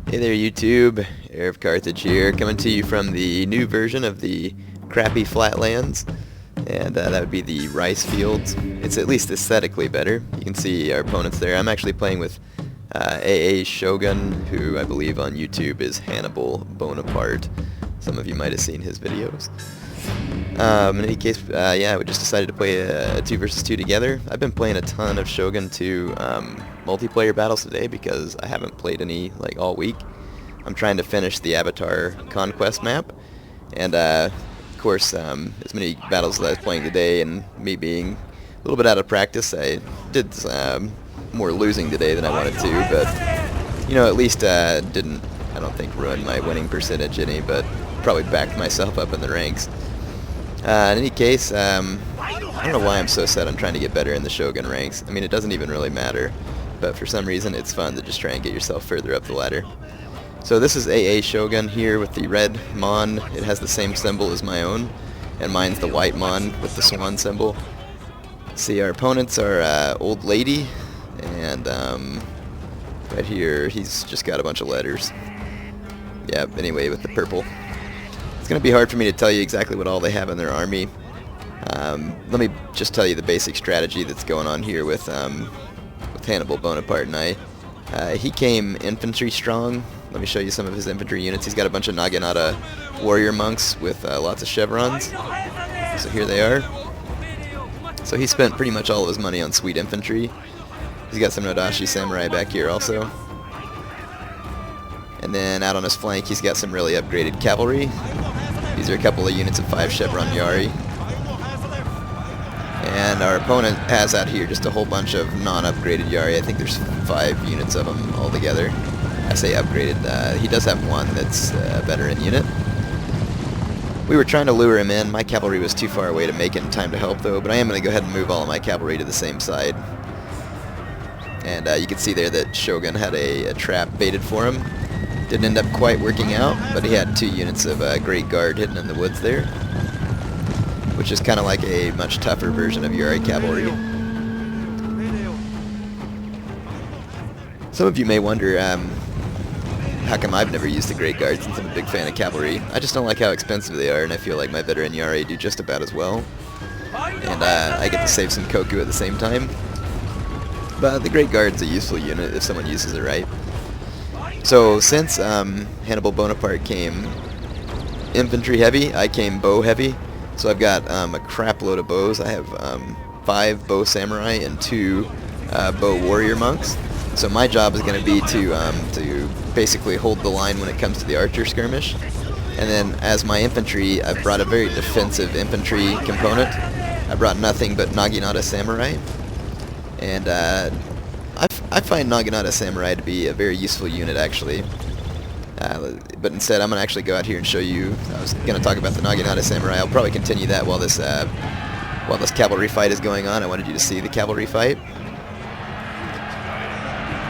Hey there YouTube, Air of Carthage here, coming to you from the new version of the crappy flatlands, and that would be the rice fields. It's at least aesthetically better. You can see our opponents there. I'm actually playing with AA Shogun, who I believe on YouTube is Hannibal Bonaparte. Some of you might have seen his videos. In any case, yeah, we just decided to play a 2 versus 2 together. I've been playing a ton of Shogun 2 multiplayer battles today because I haven't played any like all week. I'm trying to finish the Avatar Conquest map, and of course, as many battles as I was playing today, and me being a little bit out of practice, I did more losing today than I wanted to, but you know, at least didn't, I don't think, ruin my winning percentage any, but probably backed myself up in the ranks. In any case, I don't know why I'm so set on trying to get better in the Shogun ranks. I mean, it doesn't even really matter, but for some reason it's fun to just try and get yourself further up the ladder. So this is AA Shogun here with the red Mon. It has the same symbol as my own, and mine's the white Mon with the swan symbol. See, our opponents are Old Lady, and right here he's just got a bunch of letters. Yeah, anyway, with the purple. It's going to be hard for me to tell you exactly what all they have in their army. Let me just tell you the basic strategy that's going on here with Hannibal Bonaparte and I. He came infantry strong. Let me show you some of his infantry units. He's got a bunch of Naginata warrior monks with lots of chevrons. So here they are. So he spent pretty much all of his money on sweet infantry. He's got some Nodashi samurai back here also. And then out on his flank he's got some really upgraded cavalry. These are a couple of units of 5 chevron Yari. And our opponent has out here just a whole bunch of non-upgraded Yari. I think there's 5 units of them altogether. I say upgraded. He does have one that's a veteran unit. We were trying to lure him in. My cavalry was too far away to make it in time to help though, but I am going to go ahead and move all of my cavalry to the same side. And you can see there that Shogun had a trap baited for him. Didn't end up quite working out, but he had 2 units of Great Guard hidden in the woods there, which is kind of like a much tougher version of Yari cavalry. Some of you may wonder, how come I've never used the Great Guard since I'm a big fan of cavalry? I just don't like how expensive they are, and I feel like my veteran Yari do just about as well. And I get to save some Koku at the same time. But the Great Guard's a useful unit if someone uses it right. So since Hannibal Bonaparte came infantry heavy, I came bow heavy. So I've got a crap load of bows. I have 5 bow samurai and 2 bow warrior monks. So my job is going to be to basically hold the line when it comes to the archer skirmish. And then as my infantry, I've brought a very defensive infantry component. I brought nothing but Naginata samurai. And I find Naginata samurai to be a very useful unit actually. But instead I'm going to actually go out here and show you. I was going to talk about the Naginata samurai. I'll probably continue that while this cavalry fight is going on. I wanted you to see the cavalry fight.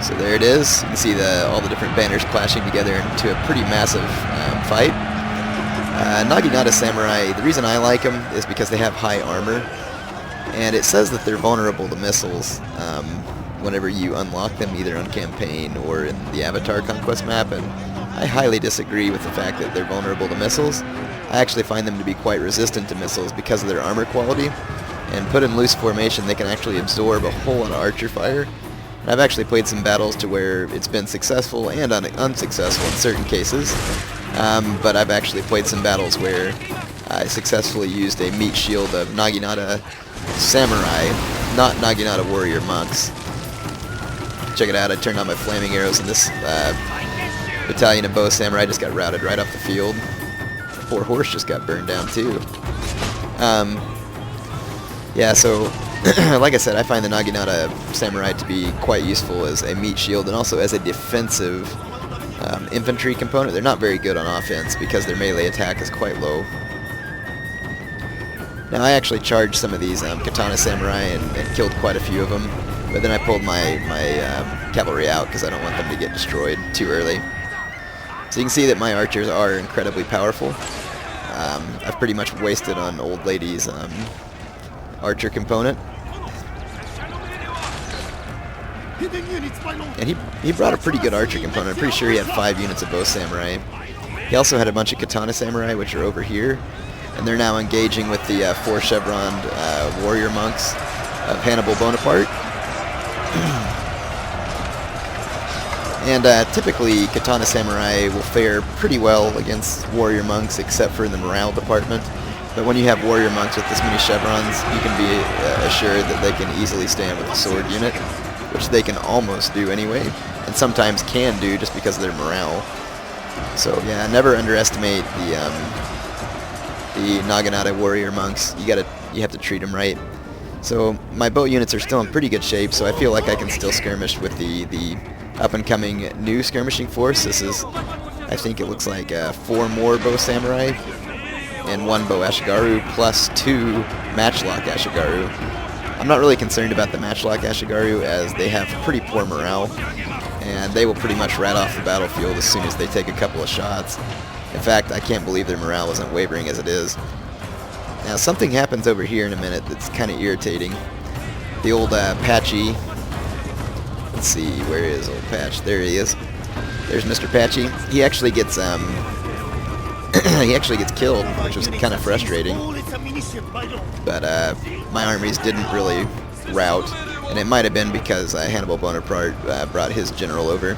So there it is. You can see all the different banners clashing together into a pretty massive fight. Naginata samurai, the reason I like them is because they have high armor, and it says that they're vulnerable to missiles whenever you unlock them, either on campaign or in the Avatar Conquest map, and I highly disagree with the fact that they're vulnerable to missiles. I actually find them to be quite resistant to missiles because of their armor quality, and put in loose formation they can actually absorb a whole lot of archer fire. And I've actually played some battles to where it's been successful and unsuccessful in certain cases, but I've actually played some battles where I successfully used a meat shield of Naginata samurai, not Naginata warrior monks. Check it out, I turned on my flaming arrows and this battalion of bow samurai just got routed right off the field. The poor horse just got burned down too. Yeah, so like I said, I find the Naginata samurai to be quite useful as a meat shield and also as a defensive infantry component. They're not very good on offense because their melee attack is quite low. Now I actually charged some of these katana samurai and killed quite a few of them, but then I pulled my cavalry out because I don't want them to get destroyed too early. So you can see that my archers are incredibly powerful. I've pretty much wasted on Old Lady's archer component. And he brought a pretty good archer component. I'm pretty sure he had 5 units of bow samurai. He also had a bunch of katana samurai, which are over here. And they're now engaging with the 4 chevroned warrior monks of Hannibal Bonaparte. And typically, katana samurai will fare pretty well against warrior monks, except for in the morale department. But when you have warrior monks with this many chevrons, you can be assured that they can easily stand with a sword unit, which they can almost do anyway, and sometimes can do just because of their morale. So yeah, never underestimate the Naginata warrior monks. You have to treat them right. So my bow units are still in pretty good shape, so I feel like I can still skirmish with the up-and-coming new skirmishing force. This is, I think it looks like 4 more bow samurai and 1 bow ashigaru plus 2 matchlock ashigaru. I'm not really concerned about the matchlock ashigaru as they have pretty poor morale, and they will pretty much rat off the battlefield as soon as they take a couple of shots. In fact, I can't believe their morale isn't wavering as it is. Now, something happens over here in a minute that's kind of irritating. The old Patchy. Let's see, where is old Patch? There he is. There's Mr. Patchy. He actually gets killed, which was kind of frustrating. But my armies didn't really rout, and it might have been because Hannibal Bonaparte brought his general over.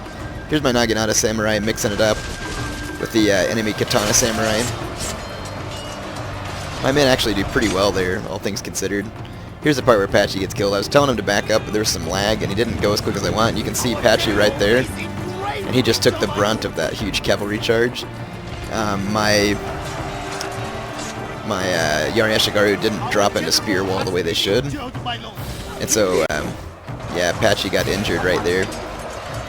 Here's my Naginata samurai mixing it up with the enemy katana samurai. My men actually do pretty well there, all things considered. Here's the part where Patchy gets killed. I was telling him to back up, but there was some lag, and he didn't go as quick as I want. You can see Patchy right there, and he just took the brunt of that huge cavalry charge. My Yari Ashigaru didn't drop into spear wall the way they should, and so yeah, Patchy got injured right there.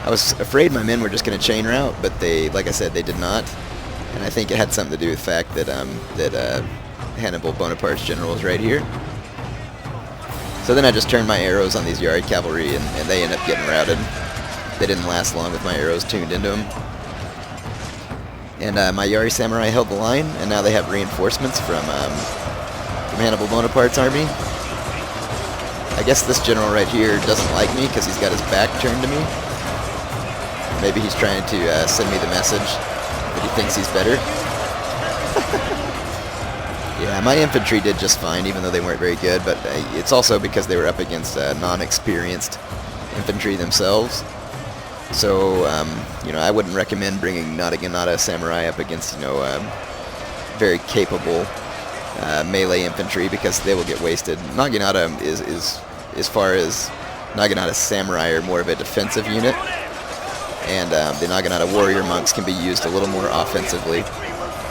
I was afraid my men were just going to chain route, but they, like I said, they did not, and I think it had something to do with the fact that Hannibal Bonaparte's general is right here. So then I just turned my arrows on these Yari cavalry, and they end up getting routed. They didn't last long with my arrows tuned into them. And my Yari samurai held the line, and now they have reinforcements from Hannibal Bonaparte's army. I guess this general right here doesn't like me because he's got his back turned to me. Maybe he's trying to send me the message that he thinks he's better. Yeah, my infantry did just fine, even though they weren't very good, but it's also because they were up against non-experienced infantry themselves. So, you know, I wouldn't recommend bringing Naginata samurai up against, you know, very capable melee infantry, because they will get wasted. Naginata is as far as Naginata samurai are more of a defensive unit, and the Naginata warrior monks can be used a little more offensively.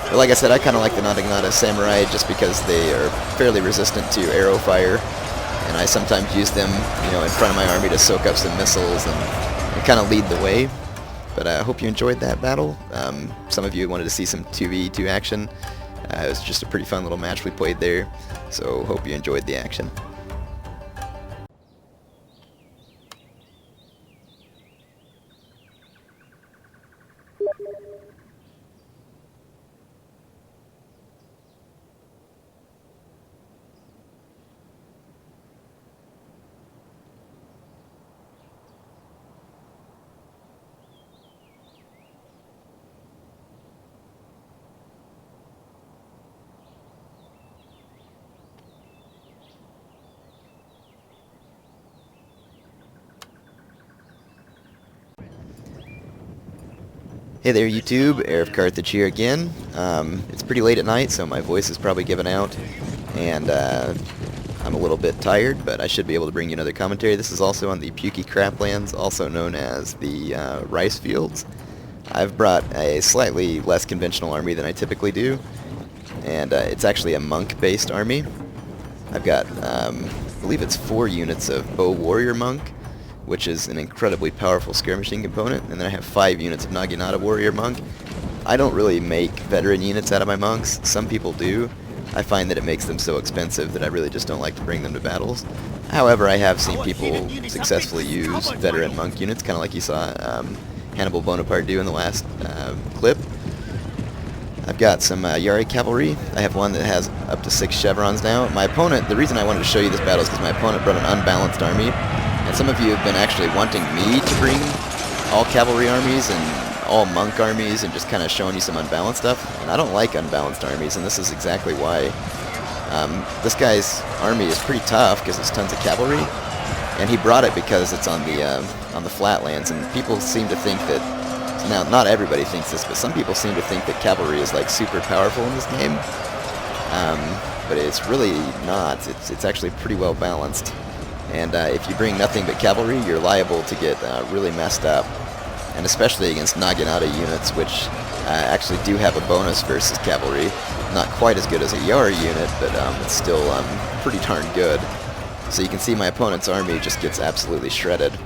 But like I said, I kind of like the Naginata samurai just because they are fairly resistant to arrow fire, and I sometimes use them, you know, in front of my army to soak up some missiles and kind of lead the way. But I hope you enjoyed that battle. Some of you wanted to see some 2v2 action. It was just a pretty fun little match we played there, so hope you enjoyed the action. Hey there YouTube, Heir of Carthage here again. It's pretty late at night, so my voice is probably giving out, and I'm a little bit tired, but I should be able to bring you another commentary. This is also on the Puki Craplands, also known as the Rice Fields. I've brought a slightly less conventional army than I typically do, and it's actually a monk-based army. I've got, I believe it's 4 units of Bow Warrior Monk, which is an incredibly powerful skirmishing component, and then I have 5 units of Naginata Warrior Monk. I don't really make veteran units out of my monks. Some people do. I find that it makes them so expensive that I really just don't like to bring them to battles. However, I have seen people successfully use veteran monk units, kind of like you saw Hannibal Bonaparte do in the last clip. I've got some Yari cavalry. I have one that has up to 6 chevrons now. My opponent, the reason I wanted to show you this battle is because my opponent brought an unbalanced army. And some of you have been actually wanting me to bring all cavalry armies and all monk armies and just kind of showing you some unbalanced stuff. And I don't like unbalanced armies, and this is exactly why. This guy's army is pretty tough because it's tons of cavalry, and he brought it because it's on the flatlands, and people seem to think that, now not everybody thinks this, but some people seem to think that cavalry is like super powerful in this game, but it's really not. It's actually pretty well balanced, and if you bring nothing but cavalry, you're liable to get really messed up, and especially against Naginata units, which actually do have a bonus versus cavalry. Not quite as good as a Yari unit, but it's still pretty darn good. So you can see my opponent's army just gets absolutely shredded.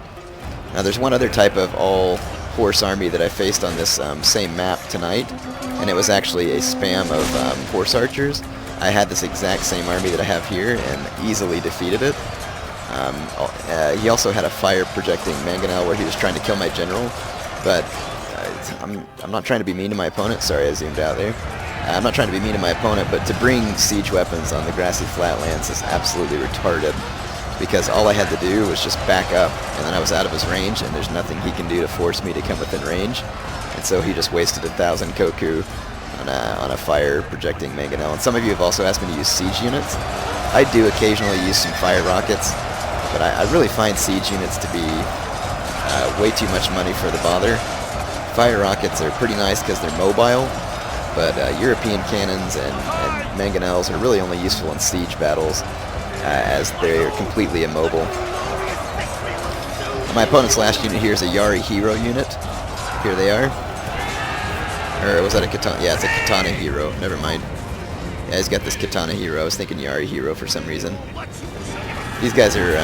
Now there's one other type of all-horse army that I faced on this same map tonight, and it was actually a spam of horse archers. I had this exact same army that I have here and easily defeated it. He also had a fire-projecting mangonel where he was trying to kill my general, but I'm not trying to be mean to my opponent. Sorry, I zoomed out there. I'm not trying to be mean to my opponent, but to bring siege weapons on the grassy flatlands is absolutely retarded, because all I had to do was just back up, and then I was out of his range, and there's nothing he can do to force me to come within range. And so he just wasted 1,000 koku on a fire-projecting mangonel. And some of you have also asked me to use siege units. I do occasionally use some fire rockets, but I really find siege units to be way too much money for the bother. Fire rockets are pretty nice because they're mobile, but European cannons and mangonels are really only useful in siege battles, as they're completely immobile. My opponent's last unit here is a Yari hero unit. Here they are. Or was that a katana? Yeah, it's a katana hero. Never mind. Yeah, he's got this katana hero. I was thinking Yari hero for some reason. These guys are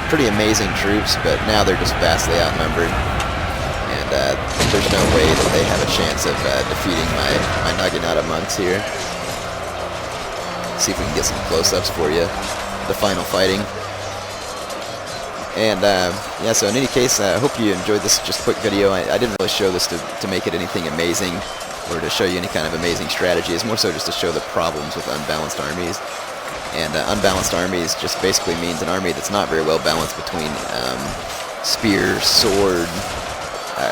pretty amazing troops, but now they're just vastly outnumbered. And there's no way that they have a chance of defeating my Naginata monks here. See if we can get some close-ups for you. The final fighting. And yeah, so in any case, I hope you enjoyed this just quick video. I didn't really show this to make it anything amazing or to show you any kind of amazing strategy. It's more so just to show the problems with unbalanced armies. And unbalanced armies just basically means an army that's not very well balanced between spear, sword,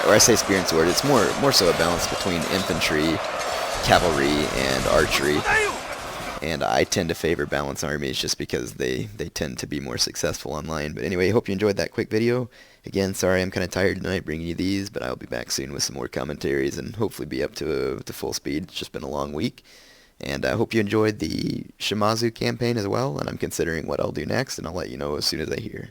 or I say spear and sword. It's more so a balance between infantry, cavalry, and archery. And I tend to favor balanced armies just because they tend to be more successful online. But anyway, I hope you enjoyed that quick video. Again, sorry I'm kind of tired tonight bringing you these, but I'll be back soon with some more commentaries and hopefully be up to full speed. It's just been a long week. And I hope you enjoyed the Shimazu campaign as well, and I'm considering what I'll do next, and I'll let you know as soon as I hear.